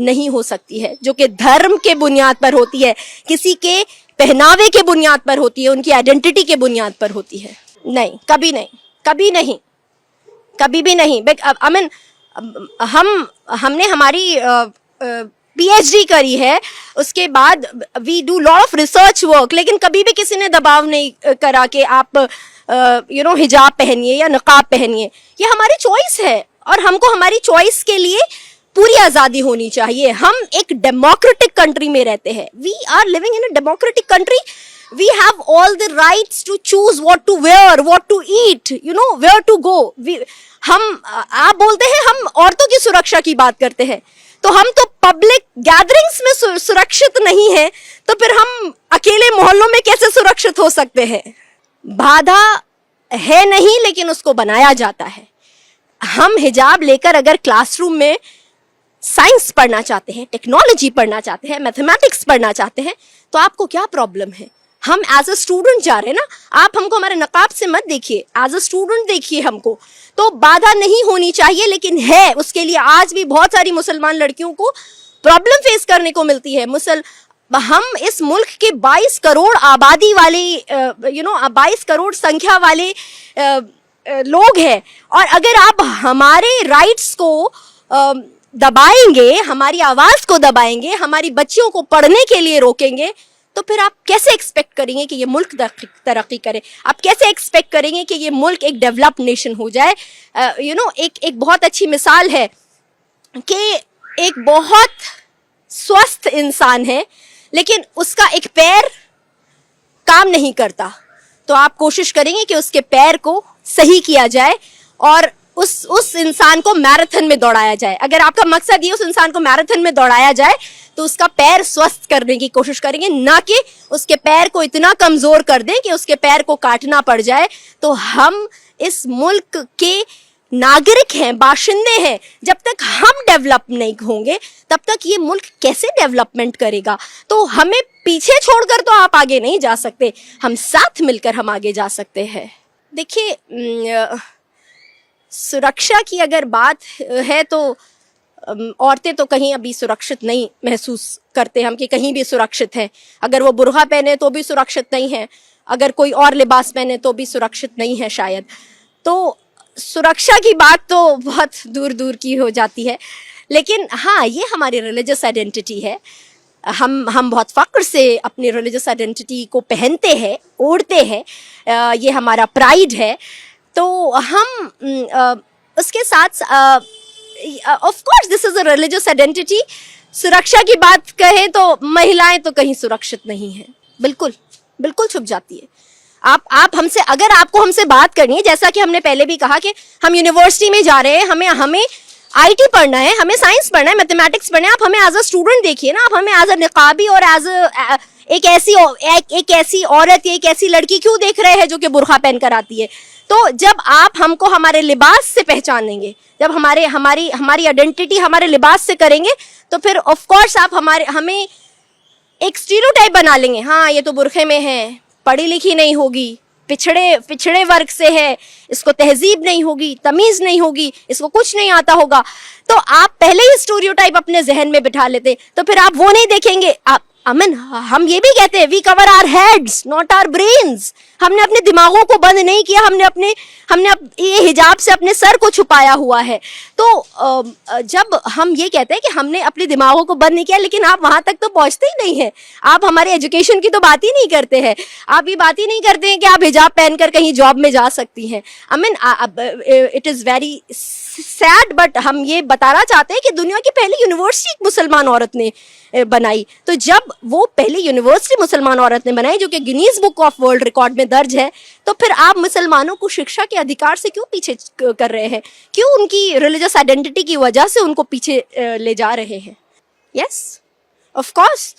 نہیں ہو سکتی ہے, جو کہ دھرم کے بنیاد پر ہوتی ہے, کسی کے پہناوے کے بنیاد پر ہوتی ہے, ان کی آئیڈینٹی کے بنیاد پر ہوتی ہے. نہیں, کبھی نہیں, کبھی نہیں, کبھی بھی نہیں. آئی مین ہم نے ہماری پی ایچ ڈی کری ہے, اس کے بعد we do lot of research work, لیکن کبھی بھی کسی نے دباؤ نہیں کرا کہ آپ حجاب پہنیے یا نقاب پہنیے. یہ ہماری چوائس ہے, اور ہم کو ہماری چوائس کے لیے پوری آزادی ہونی چاہیے. ہم ایک ڈیموکریٹک کنٹری میں رہتے ہیں. We are living in a democratic country. We have all the rights to choose what to wear, what to eat, where to go. آپ بولتے ہیں ہم عورتوں کی سرکشا کی بات کرتے ہیں, تو ہم تو پبلک گیدرنگس میں سرکشت نہیں ہیں, تو پھر ہم اکیلے محلوں میں کیسے سرکشت ہو سکتے ہیں؟ بادھا ہے نہیں, لیکن اس کو بنایا جاتا ہے. ہم حجاب لے کر اگر کلاس روم میں سائنس پڑھنا چاہتے ہیں, ٹیکنالوجی پڑھنا چاہتے ہیں, میتھمیٹکس پڑھنا چاہتے ہیں, تو آپ کو کیا پرابلم ہے؟ ہم ایز اے اسٹوڈنٹ جا رہے ہیں نا, آپ ہم کو ہمارے نقاب سے مت دیکھیے, ایز اے اسٹوڈنٹ دیکھیے ہم کو. تو بادھا نہیں ہونی چاہیے, لیکن ہے. اس کے لیے آج بھی بہت ساری مسلمان لڑکیوں کو پرابلم فیس کرنے کو ملتی ہے. ہم اس ملک کے 22 کروڑ آبادی والے 22 کروڑ سنکھیا والے لوگ ہیں, اور اگر آپ ہمارے رائٹس کو دبائیں گے, ہماری آواز کو دبائیں گے, ہماری بچیوں کو پڑھنے کے لیے روکیں گے, تو پھر آپ کیسے ایکسپیکٹ کریں گے کہ یہ ملک ترقی کرے؟ آپ کیسے ایکسپیکٹ کریں گے کہ یہ ملک ایک ڈیولپ نیشن ہو جائے؟ ایک بہت اچھی مثال ہے کہ ایک بہت سوستھ انسان ہے, لیکن اس کا ایک پیر کام نہیں کرتا, تو آپ کوشش کریں گے کہ اس کے پیر کو صحیح کیا جائے اور اس انسان کو میراتھن میں دوڑایا جائے. اگر آپ کا مقصد یہ اس انسان کو میراتھن میں دوڑایا جائے, تو اس کا پیر سوستھ کرنے کی کوشش کریں گے, نہ کہ اس کے پیر کو اتنا کمزور کر دیں کہ اس کے پیر کو کاٹنا پڑ جائے. تو ہم اس ملک کے ناگرک ہیں, باشندے ہیں. جب تک ہم ڈیولپ نہیں ہوں گے, تب تک یہ ملک کیسے ڈیولپمنٹ کرے گا؟ تو ہمیں پیچھے چھوڑ کر تو آپ آگے نہیں جا سکتے, ہم ساتھ مل کر ہم آگے جا سکتے ہیں. دیکھیے, سرکشا کی اگر بات ہے تو عورتیں تو کہیں ابھی سرکشت نہیں محسوس کرتے ہم کہ کہیں بھی سرکشت ہیں. اگر وہ برقع پہنے تو بھی سرکشت نہیں ہیں, اگر کوئی اور لباس پہنے تو بھی سرکشت نہیں ہے شاید. تو سرکشا کی بات تو بہت دور دور کی ہو جاتی ہے, لیکن ہاں یہ ہماری ریلیجس آئیڈینٹی ہے. ہم بہت فخر سے اپنی ریلیجس آئیڈینٹی کو پہنتے ہیں, اوڑھتے ہیں, یہ ہمارا پرائیڈ ہے. تو ہم اس کے ساتھ of course this is a religious identity. سرکشا کی بات کہیں تو مہیلائیں تو کہیں سرکشت نہیں ہیں, بالکل بالکل چھپ جاتی ہے. آپ ہم سے, اگر آپ کو ہم سے بات کرنی ہے, جیسا کہ ہم نے پہلے بھی کہا کہ ہم یونیورسٹی میں جا رہے ہیں, ہمیں آئی ٹی پڑھنا ہے, ہمیں سائنس پڑھنا ہے, میتھمیٹکس پڑھنا ہے, آپ ہمیں ایز اے اسٹوڈنٹ دیکھیے نا, آپ ہمیں ایز اے نقابی اور ایز اے ایک ایسی عورت یا ایک ایسی لڑکی کیوں دیکھ رہے ہیں جو کہ برقع پہن کر آتی ہے؟ تو جب آپ ہم کو ہمارے لباس سے پہچانیں گے, جب ہماری آئیڈینٹی ہمارے لباس سے کریں گے, تو پھر آف کورس آپ ہمیں ایک اسٹیریوٹائپ بنا لیں گے. ہاں یہ تو برقعے میں ہے, پڑھی لکھی نہیں ہوگی, پچھڑے ورگ سے ہے, اس کو تہذیب نہیں ہوگی, تمیز نہیں ہوگی, اس کو کچھ نہیں آتا ہوگا. تو آپ پہلے ہی اسٹیریوٹائپ اپنے ذہن میں بٹھا لیتے, تو پھر آپ وہ نہیں دیکھیں گے. ہم یہ بھی کہتے ہیں we cover our heads not our brains. ہم نے اپنے دماغوں کو بند نہیں کیا, ہم نے یہ حجاب سے اپنے سر کو چھپایا ہوا ہے. تو جب ہم یہ کہتے ہیں کہ ہم نے اپنے دماغوں کو بند نہیں کیا, لیکن آپ وہاں تک تو پہنچتے ہی نہیں ہیں. آپ ہمارے ایجوکیشن کی تو بات ہی نہیں کرتے ہیں, آپ یہ بات ہی نہیں کرتے ہیں کہ آپ حجاب پہن کر کہیں جاب میں جا سکتی ہیں. It is very sad, but ہم یہ بتانا چاہتے ہیں کہ دنیا کی پہلی یونیورسٹی ایک مسلمان عورت نے بنائی. تو جب وہ پہلی یونیورسٹی مسلمان عورت نے بنائی, جو کہ Guinness book of world record میں درج ہے, تو پھر آپ مسلمانوں کو شکشا کے ادھیکار سے کیوں پیچھے کر رہے ہیں؟ کیوں ان کی ریلیجس آئیڈینٹی کی وجہ سے ان کو پیچھے لے جا رہے ہیں؟ یس آف کورس,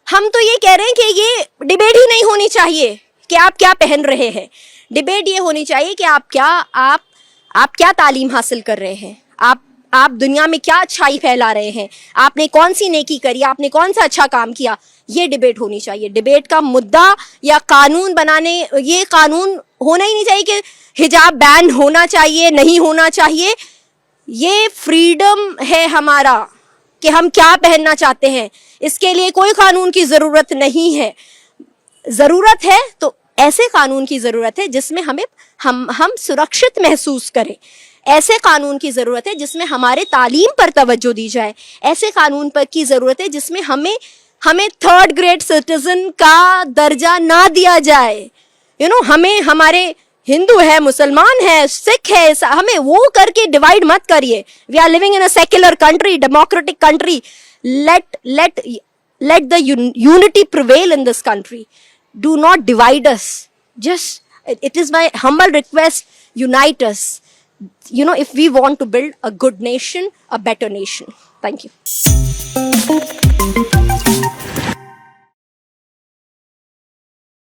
ہم تو یہ کہہ رہے ہیں کہ یہ ڈبیٹ ہی نہیں ہونی چاہیے کہ آپ کیا پہن رہے ہیں. ڈبیٹ یہ ہونی چاہیے کہ آپ کیا تعلیم حاصل کر رہے ہیں, آپ دنیا میں کیا اچھائی پھیلا رہے ہیں, آپ نے کون سی نیکی کری, آپ نے کون سا اچھا کام کیا. یہ ڈبیٹ ہونی چاہیے. ڈبیٹ کا مدعا یا قانون بنانے, یہ قانون ہونا ہی نہیں چاہیے کہ حجاب بین ہونا چاہیے, نہیں ہونا چاہیے. یہ فریڈم ہے ہمارا, کہ ہم کیا پہننا چاہتے ہیں. اس کے لیے کوئی قانون کی ضرورت نہیں ہے. ضرورت ہے تو ایسے قانون کی ضرورت ہے جس میں ہم سرکشت محسوس کریں. ایسے قانون کی ضرورت ہے جس میں ہمارے تعلیم پر توجہ دی جائے. ایسے قانون پر کی ضرورت ہے جس میں ہمیں تھرڈ گریڈ سٹیزن کا درجہ نہ دیا جائے. ہمیں ہمارے ہندو ہے, مسلمان ہے, سکھ ہے, ہمیں وہ کر کے ڈیوائڈ مت کریے. We are living in a secular country, democratic country. let the unity prevail in this country. Do not divide us. Just, it is my humble request, unite us. If we want to build a good nation, a better nation. Thank you.